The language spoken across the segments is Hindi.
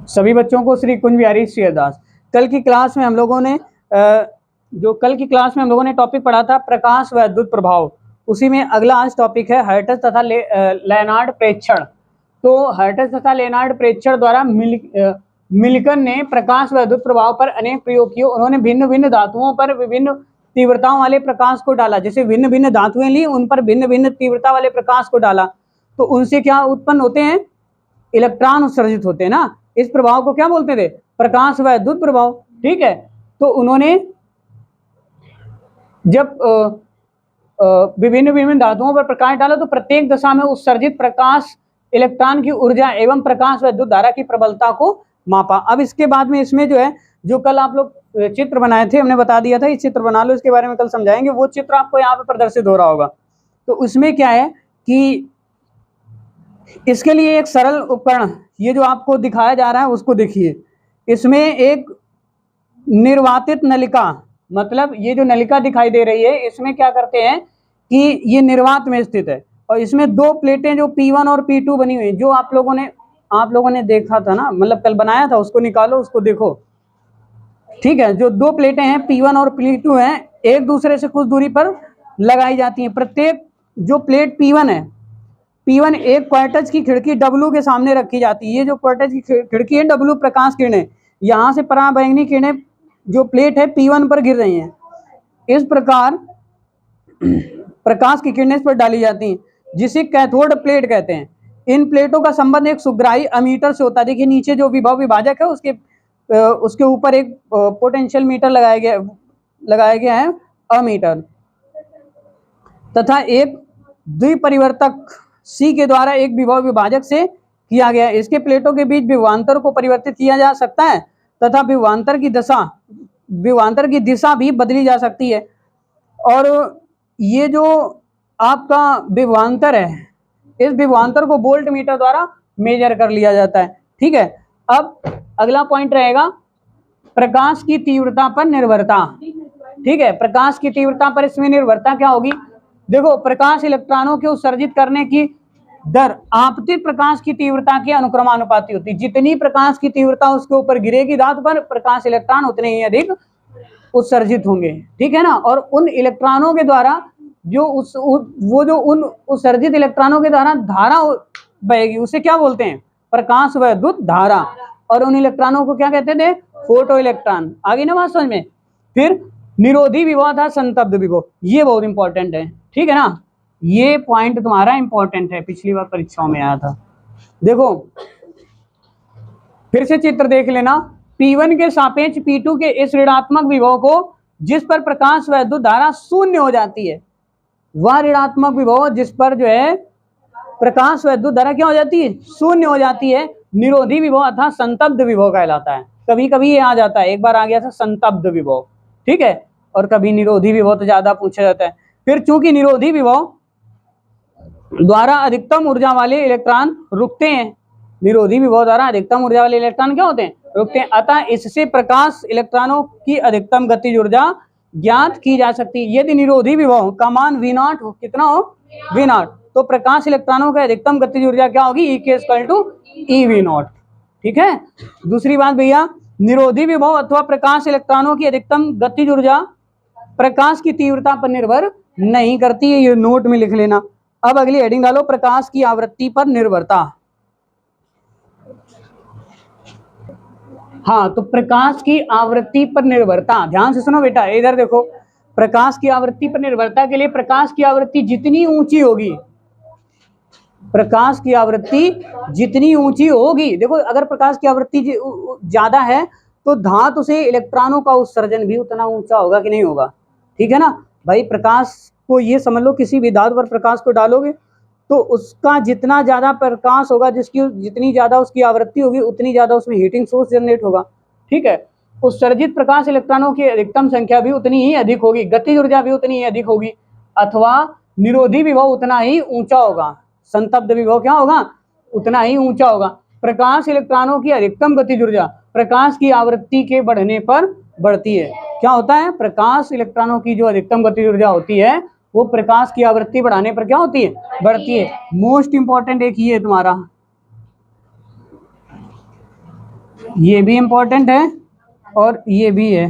सभी बच्चों को श्री कुंज बिहारी श्री अरदास। कल की क्लास में हम लोगों ने टॉपिक पढ़ा था प्रकाश व विद्युत प्रभाव। उसी में अगला आज टॉपिक है हर्ट्ज तथा लेनार्ड प्रेक्षण। तो हर्ट्ज तथा लेनार्ड प्रेक्षण द्वारा मिल्टन ने प्रकाश व विद्युत प्रभाव पर अनेक प्रयोग किए। उन्होंने भिन्न भिन्न धातुओं पर विभिन्न तीव्रताओं वाले प्रकाश को डाला। जैसे भिन्न भिन्न धातुएं ली, उन पर भिन्न भिन्न तीव्रता वाले प्रकाश को डाला, तो उनसे क्या उत्पन्न होते हैं? इलेक्ट्रॉन उत्सर्जित होते हैं ना। इस प्रभाव को क्या बोलते थे? प्रकाश व विद्युत प्रभाव। ठीक है, तो उन्होंने जब विभिन्न विभिन्न धातुओं पर प्रकाश डाला तो प्रत्येक दशा में उत्सर्जित प्रकाश इलेक्ट्रॉन की ऊर्जा एवं प्रकाश व विद्युत धारा की प्रबलता को मापा। अब इसके बाद में इसमें जो है, जो कल आप लोग चित्र बनाए थे, हमने बता दिया था इस चित्र बना लो, इसके बारे में कल समझाएंगे। वो चित्र आपको यहाँ पे प्रदर्शित हो रहा होगा। तो उसमें क्या है कि इसके लिए एक सरल उपकरण, ये जो आपको दिखाया जा रहा है उसको देखिए। इसमें एक निर्वातित नलिका, मतलब ये जो नलिका दिखाई दे रही है, इसमें क्या करते हैं कि ये निर्वात में स्थित है और इसमें दो प्लेटें जो P1 और P2 बनी हुई, जो आप लोगों ने देखा था ना, मतलब कल बनाया था, उसको निकालो, उसको देखो। ठीक है, जो दो प्लेटें हैं P1 और P2 हैं, एक दूसरे से कुछ दूरी पर लगाई जाती हैं। प्रत्येक जो प्लेट P1 है, P1 एक क्वार्टज की खिड़की W के सामने रखी जाती है। ये जो क्वार्टज की खिड़की है, W प्रकाश किरणें यहाँ से पराबैंगनी किरणें जो प्लेट है P1 पर गिर रही हैं। इस प्रकार प्रकाश की किरणें इस पर डाली जाती हैं, जिसे कैथोड प्लेट कहते हैं। इन प्लेटों का संबंध एक सुग्राही अमीटर से होता है। देखिए नीचे जो विभव विभाजक है, उसके ऊपर एक पोटेंशियल मीटर लगाया गया है, अमीटर, तथा एक द्विपरिवर्तक C के द्वारा एक विभव विभाजक से किया गया है। इसके प्लेटों के बीच विभवांतर को परिवर्तित किया जा सकता है तथा विभवांतर की दिशा भी बदली जा सकती है। और ये जो आपका विभवांतर है, इस विभवांतर को वोल्ट मीटर द्वारा मेजर कर लिया जाता है। ठीक है, अब अगला पॉइंट रहेगा प्रकाश की तीव्रता पर निर्भरता। ठीक है, प्रकाश की तीव्रता पर इसमें निर्भरता क्या होगी? देखो, प्रकाश इलेक्ट्रॉनों के उत्सर्जित करने की दर आपतित प्रकाश की तीव्रता के अनुक्रमानुपाती होती है। जितनी प्रकाश की तीव्रता उसके ऊपर गिरेगी धातु पर, प्रकाश इलेक्ट्रॉन उतने ही अधिक उत्सर्जित होंगे। ठीक है ना। और उन इलेक्ट्रॉनों के द्वारा उन उत्सर्जित इलेक्ट्रॉनों के द्वारा धारा बहेगी, उसे क्या बोलते हैं? प्रकाश व विद्युत धारा। और उन इलेक्ट्रॉनों को क्या कहते थे? Photo electron. आगे ना बात समझ में। फिर निरोधी विभव था संतप्त विभव, ये बहुत इंपॉर्टेंट है। ठीक है ना, ये पॉइंट तुम्हारा इंपॉर्टेंट है, पिछली बार परीक्षाओं में आया था। देखो फिर से चित्र देख लेना। P1 के सापेक्ष P2 के इस ऋणात्मक विभव को, जिस पर प्रकाश व विद्युत धारा शून्य हो जाती है, वह ऋणात्मक विभव जिस पर जो है प्रकाश व विद्युत धारा क्या हो जाती है? शून्य हो जाती है, निरोधी विभव अर्थात संतप्त विभव कहलाता है। कभी कभी ये आ जाता है, एक बार आ गया था संतप्त विभव, ठीक है, और कभी निरोधी विभव तो ज्यादा पूछा जाता है। फिर चूंकि निरोधी विभव द्वारा अधिकतम ऊर्जा वाले इलेक्ट्रॉन रुकते हैं, निरोधी विभव द्वारा अधिकतम ऊर्जा वाले इलेक्ट्रॉन क्या होते हैं? रुकते हैं। अतः इससे प्रकाश इलेक्ट्रॉनों की अधिकतम गतिज ऊर्जा ज्ञात की जा सकती है। यदि निरोधी विभव का मान V0 हो, कितना हो? V0, तो प्रकाश इलेक्ट्रॉनों की अधिकतम गतिज ऊर्जा क्या होगी? E=eV0। ठीक है। दूसरी बात भैया, निरोधी विभव अथवा प्रकाश इलेक्ट्रॉनों की अधिकतम गतिज ऊर्जा प्रकाश की तीव्रता पर निर्भर नहीं करती है, ये नोट में लिख लेना। अब अगली हेडिंग डालो, प्रकाश की आवृत्ति पर निर्भरता। हाँ, तो प्रकाश की आवृत्ति पर निर्भरता, ध्यान से सुनो बेटा, इधर देखो। प्रकाश की आवृत्ति पर निर्भरता के लिए प्रकाश की आवृत्ति जितनी ऊंची होगी, प्रकाश की आवृत्ति जितनी ऊंची होगी, देखो अगर प्रकाश की आवृत्ति ज्यादा है तो धातु से इलेक्ट्रॉनों का उत्सर्जन भी उतना ऊंचा होगा कि नहीं होगा? ठीक है ना भाई। प्रकाश को ये समझ लो, किसी भी धातु पर प्रकाश को डालोगे तो उसका जितना ज्यादा प्रकाश होगा, जितनी ज्यादा उसकी आवृत्ति होगी, उतनी ज्यादा उसमें हीटिंग सोर्स जनरेट होगा। ठीक है। उत्सर्जित प्रकाश इलेक्ट्रॉनों की अधिकतम संख्या भी उतनी ही अधिक होगी, गतिज ऊर्जा भी उतनी ही अधिक होगी, अथवा निरोधी विभव उतना ही ऊंचा होगा, संतप्त विभव क्या होगा? उतना ही ऊंचा होगा। प्रकाश इलेक्ट्रॉनों की अधिकतम गतिज ऊर्जा प्रकाश की आवृत्ति के बढ़ने पर बढ़ती है। क्या होता है? प्रकाश इलेक्ट्रॉनों की जो अधिकतम गतिज ऊर्जा होती है, वो प्रकाश की आवृत्ति बढ़ाने पर क्या होती है? बढ़ती है। मोस्ट इंपॉर्टेंट एक ये है तुम्हारा, ये भी इंपॉर्टेंट है और ये भी है,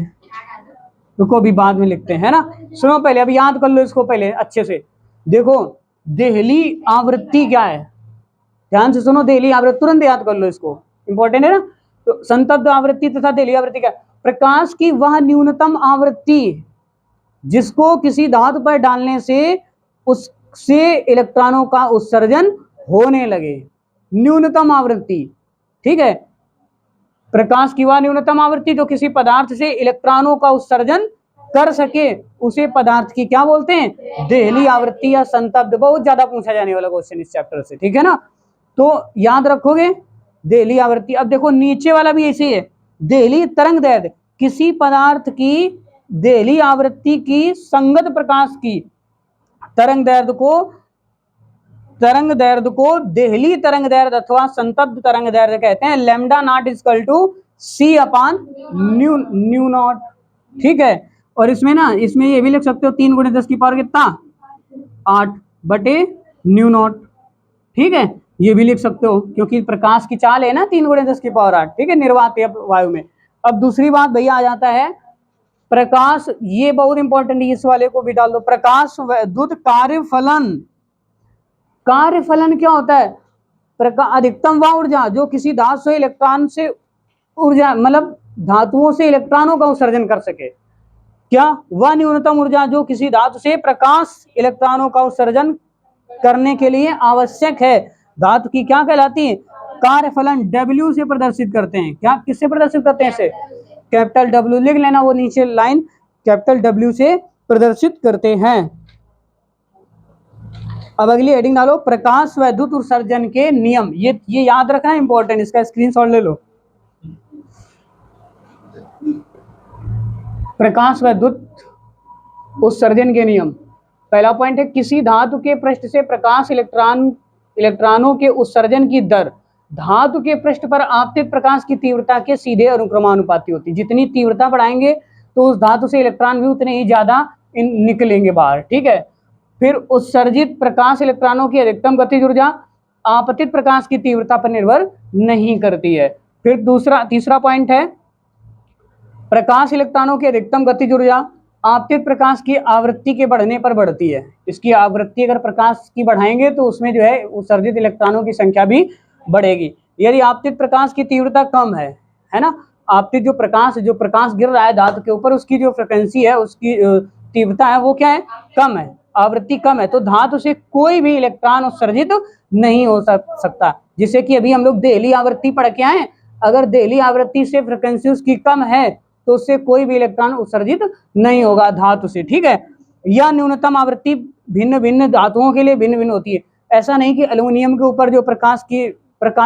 रुको अभी बाद में लिखते हैं ना। सुनो पहले, अभी याद कर लो इसको पहले अच्छे से। देखो देहली आवृत्ति क्या है, ध्यान से सुनो। देहली आवृत्ति तुरंत याद कर लो इसको, इंपॉर्टेंट है ना। तो संतप्त आवृत्ति तथा देहली आवृत्ति क्या, प्रकाश की वह न्यूनतम आवृत्ति जिसको किसी धातु पर डालने से उससे इलेक्ट्रॉनों का उत्सर्जन होने लगे, न्यूनतम आवृत्ति। ठीक है, प्रकाश की वह न्यूनतम आवृत्ति जो किसी पदार्थ से इलेक्ट्रॉनों का उत्सर्जन कर सके, उसे पदार्थ की क्या बोलते हैं, देहली आवृत्ति या संतप्त। बहुत ज्यादा पूछा जाने वाला क्वेश्चन इस चैप्टर से, ठीक है ना। तो याद रखोगे देहली आवृत्ति। अब देखो नीचे वाला भी ऐसे ही है, देहली तरंग दैर्ध्य, किसी पदार्थ की देहली आवृत्ति की संगत प्रकाश की तरंग दैर्ध्य को देहली तरंग दैर्ध्य अथवा संतप्त तरंग दैर्ध्य कहते हैं। Lambda naught equal to c upon nu naught. ठीक है, और इसमें ना, इसमें ये भी लिख सकते हो 3 × 10 की पावर कितना, 8 बटे न्यू नॉट। ठीक है, ये भी लिख सकते हो क्योंकि प्रकाश की चाल है ना 3 × 10 की पावर 8। ठीक है, निर्वात है वायु में। अब दूसरी बात भैया आ जाता है प्रकाश, ये बहुत इंपॉर्टेंट है, इस वाले को भी डाल दो। प्रकाश विद्युत कार्यफलन, कार्यफलन क्या होता है, अधिकतम वह ऊर्जा जो किसी धातु से इलेक्ट्रॉन से ऊर्जा, मतलब धातुओं से इलेक्ट्रॉनों का उत्सर्जन कर सके। क्या, वह न्यूनतम ऊर्जा जो किसी धातु से प्रकाश इलेक्ट्रॉनों का उत्सर्जन करने के लिए आवश्यक है, धातु की क्या कहलाती है, कार्यफलन। W से प्रदर्शित करते हैं। क्या, किससे प्रदर्शित करते हैं इसे, कैपिटल W लिख लेना, वो नीचे लाइन कैपिटल W से प्रदर्शित करते हैं। अब अगली हेडिंग डालो, प्रकाश विद्युत उत्सर्जन के नियम। ये याद रखना है, इंपॉर्टेंट, इसका स्क्रीनशॉट ले लो। प्रकाश विद्युत उत्सर्जन के नियम। पहला पॉइंट है, किसी धातु के पृष्ठ से प्रकाश इलेक्ट्रॉनों के उत्सर्जन की दर धातु के पृष्ठ पर आपतित प्रकाश की तीव्रता के सीधे अनुक्रमानुपाती होती है। जितनी तीव्रता बढ़ाएंगे तो उस धातु से इलेक्ट्रॉन भी उतने ही ज्यादा निकलेंगे बाहर। ठीक है, फिर उत्सर्जित प्रकाश इलेक्ट्रॉनों की अधिकतम गतिज ऊर्जा आपतित प्रकाश की तीव्रता पर निर्भर नहीं करती है। फिर तीसरा पॉइंट है, प्रकाश इलेक्ट्रॉनों की अधिकतम गतिज ऊर्जा आपतित प्रकाश की आवृत्ति के बढ़ने पर बढ़ती है। इसकी आवृत्ति अगर प्रकाश की बढ़ाएंगे तो उसमें जो है उत्सर्जित इलेक्ट्रॉनों की संख्या भी बढ़ेगी। यदि आपतित प्रकाश की तीव्रता कम है ना, आपतित जो प्रकाश गिर रहा है धातु के ऊपर, उसकी जो फ्रिक्वेंसी है, उसकी तीव्रता है, वो क्या है, कम है, आवृत्ति कम है, तो धातु से कोई भी इलेक्ट्रॉन उत्सर्जित नहीं हो सकता। जिससे कि अभी हम लोग देहली आवृत्ति पढ़ के आए, अगर देहली आवृत्ति से फ्रिक्वेंसी उसकी कम है तो उससे कोई भी इलेक्ट्रॉन उत्सर्जित नहीं होगा धातु से। ठीक है, यह न्यूनतम आवृत्ति भिन्न भिन्न धातुओं के लिए भिन्न भिन्न होती है। ऐसा नहीं कि एल्युमिनियम के ऊपर जो प्रकाश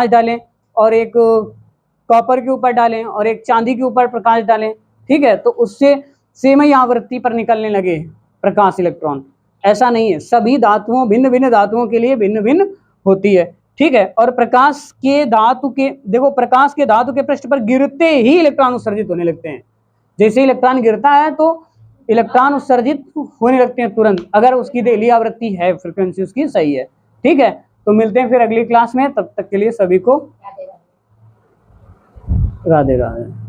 डालें और एक कॉपर के ऊपर डालें और एक चांदी के ऊपर प्रकाश डालें, ठीक है, तो उससे सेम ही आवृत्ति पर निकलने लगे प्रकाश इलेक्ट्रॉन। ऐसा नहीं है, सभी धातुओं, भिन्न भिन्न धातुओं के लिए भिन्न भिन्न होती है। ठीक है, और प्रकाश के धातु के पृष्ठ पर गिरते ही इलेक्ट्रॉन उत्सर्जित होने लगते हैं। जैसे इलेक्ट्रॉन गिरता है तो इलेक्ट्रॉन उत्सर्जित होने लगते हैं तुरंत, अगर उसकी देहली आवृत्ति है, फ्रीक्वेंसी उसकी सही है। ठीक है, तो मिलते हैं फिर अगली क्लास में, तब तक के लिए सभी को राधे राधे।